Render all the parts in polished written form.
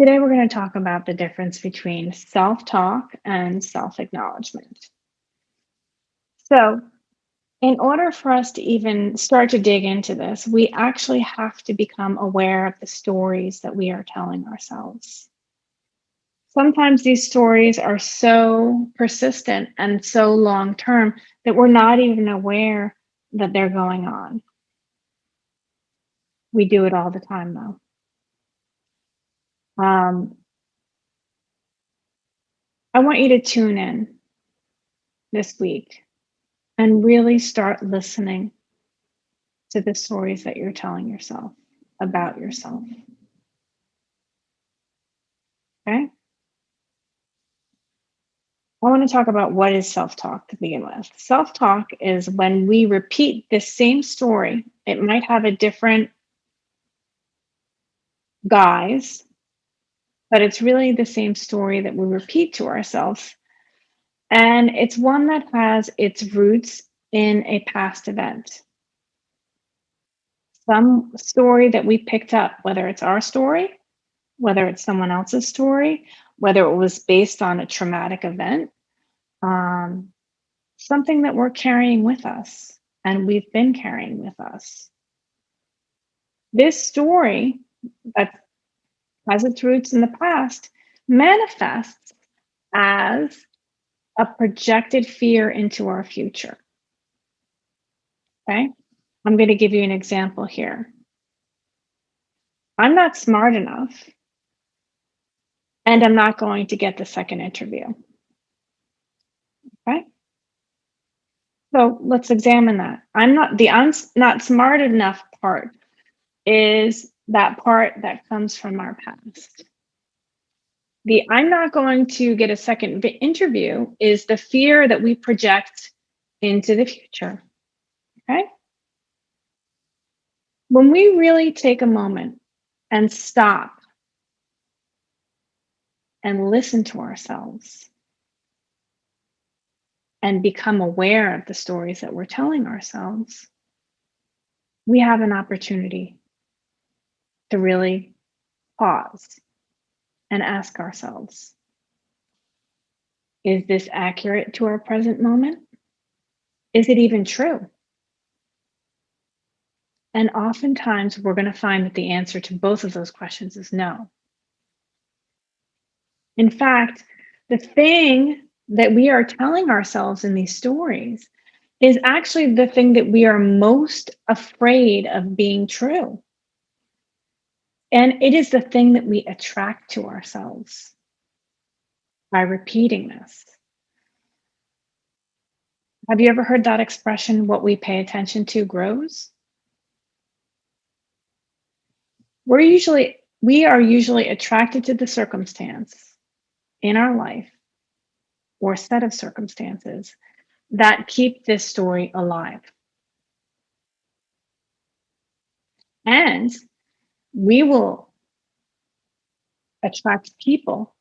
Today, we're going to talk about the difference between self talk and self acknowledgement. So, in order for us to even start to dig into this, we actually have to become aware of the stories that we are telling ourselves. Sometimes these stories are so persistent and so long term that we're not even aware that they're going on. We do it all the time, though. Um, I want you to tune in this week and really start listening to the stories that you're telling yourself about yourself. Okay. I want to talk about what is self talk to begin with. Self talk is when we repeat the same story, it might have a different guise, but it's really the same story that we repeat to ourselves. And it's one that has its roots in a past event, some story that we picked up, whether it's our story, whether it's someone else's story, whether it was based on a traumatic event, um, something that we're carrying with us and we've been carrying with us. This story that has its roots in the past manifests as a projected fear into our future. Okay. I'm going to give you an example here. I'm not smart enough and I'm not going to get the second interview. Okay. So let's examine that. I'm not smart enough part is that part that comes from our past. The I'm not going to get a second interview is the fear that we project into the future. Okay. When we really take a moment and stop and listen to ourselves and become aware of the stories that we're telling ourselves, we have an opportunity to really pause and ask ourselves, is this accurate to our present moment? Is it even true? And oftentimes we're going to find that the answer to both of those questions is no. In fact, the thing that we are telling ourselves in these stories is actually the thing that we are most afraid of being true. And it is the thing that we attract to ourselves by repeating this. Have you ever heard that expression, what we pay attention to grows? We are usually attracted to the circumstance in our life or set of circumstances that keep this story alive. And we will attract people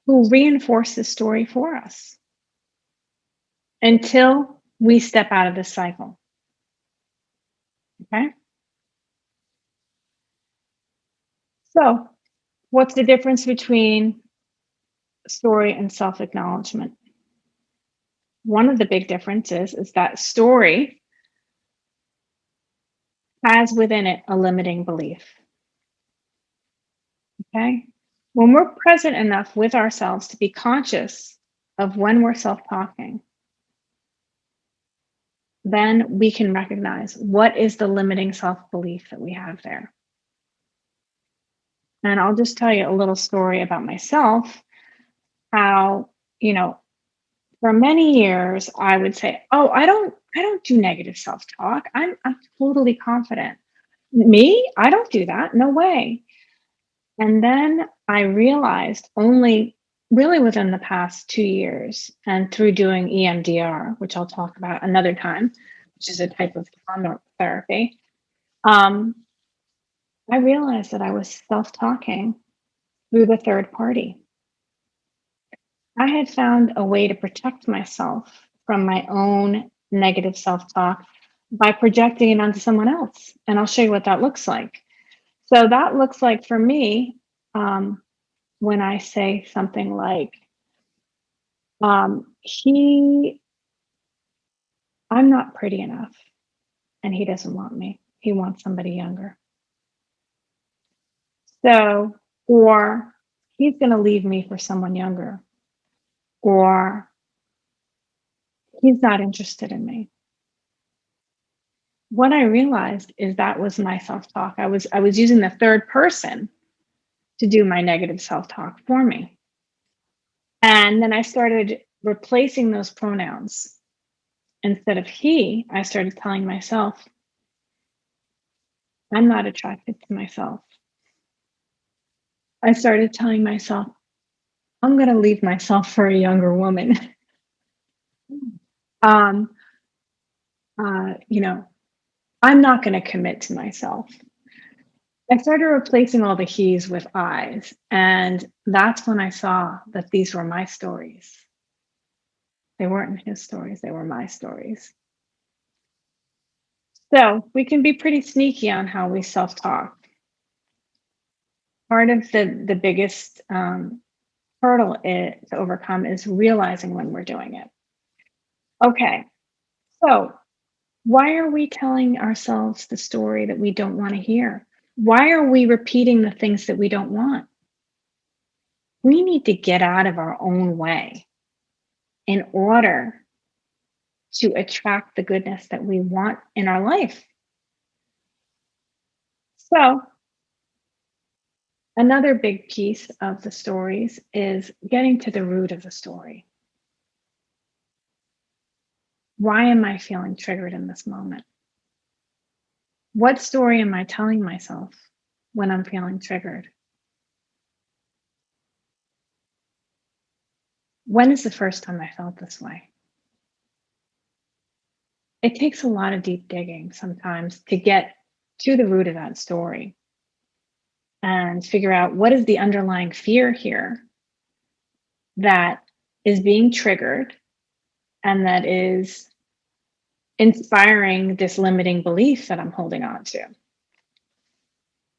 who reinforce this story for us until we step out of this cycle. Okay. So, what's the difference between story and self acknowledgement? One of the big differences is that story has within it a limiting belief. Okay. When we're present enough with ourselves to be conscious of when we're self talking, then we can recognize what is the limiting self belief that we have there. And I'll just tell you a little story about myself how, you know, for many years I would say, "Oh, I don't do negative self-talk. I'm totally confident." Me? I don't do that. No way. And then I realized only really within the past 2 years and through doing EMDR, which I'll talk about another time, which is a type of trauma therapy. Um, I realized that I was self-talking through the third party. I had found a way to protect myself from my own negative self talk by projecting it onto someone else. And I'll show you what that looks like. So, that looks like for me, um, when I say something like, he I'm not pretty enough and he doesn't want me. He wants somebody younger. So, or he's going to leave me for someone younger, or he's not interested in me. What I realized is that was my self-talk. I was using the third person to do my negative self-talk for me. And then I started replacing those pronouns. Instead of he, I started telling myself, I'm not attracted to myself. I started telling myself, I'm going to leave myself for a younger woman. um, you know, I'm not going to commit to myself. I started replacing all the he's with I's. And that's when I saw that these were my stories. They weren't his stories, they were my stories. So we can be pretty sneaky on how we self talk. Part of the biggest hurdle to overcome is realizing when we're doing it. Okay, so why are we telling ourselves the story that we don't want to hear? Why are we repeating the things that we don't want? We need to get out of our own way in order to attract the goodness that we want in our life. So, another big piece of the stories is getting to the root of the story. Why am I feeling triggered in this moment? What story am I telling myself when I'm feeling triggered? When is the first time I felt this way? It takes a lot of deep digging sometimes to get to the root of that story and figure out what is the underlying fear here that is being triggered and that is inspiring this limiting belief that I'm holding on to.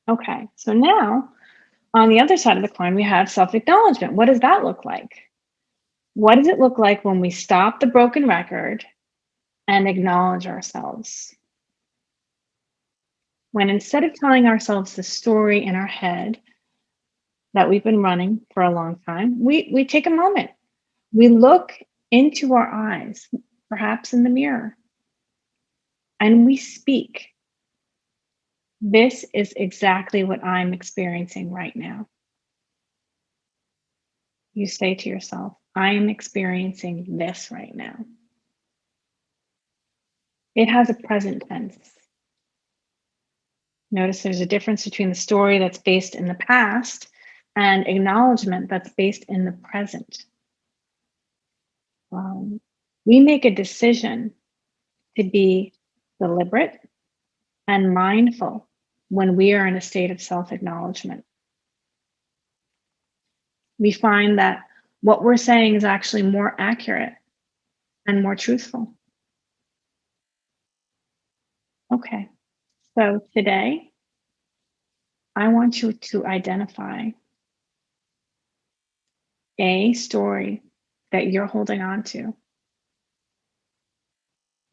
Okay, so now on the other side of the coin, we have self acknowledgement. What does that look like? What does it look like when we stop the broken record and acknowledge ourselves? When instead of telling ourselves the story in our head that we've been running for a long time, we take a moment. We look into our eyes, perhaps in the mirror, and we speak. This is exactly what I'm experiencing right now. You say to yourself, I am experiencing this right now. It has a present tense. Notice there's a difference between the story that's based in the past and acknowledgement that's based in the present. We make a decision to be deliberate and mindful when we are in a state of self acknowledgement. We find that what we're saying is actually more accurate and more truthful. Okay, so today I want you to identify a story that you're holding on to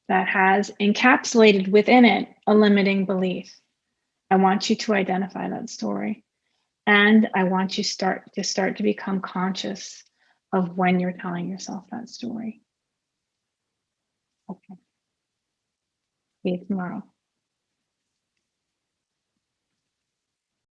that has encapsulated within it a limiting belief. I want you to identify that story. And I want you start to become conscious of when you're telling yourself that story. Okay. See you tomorrow.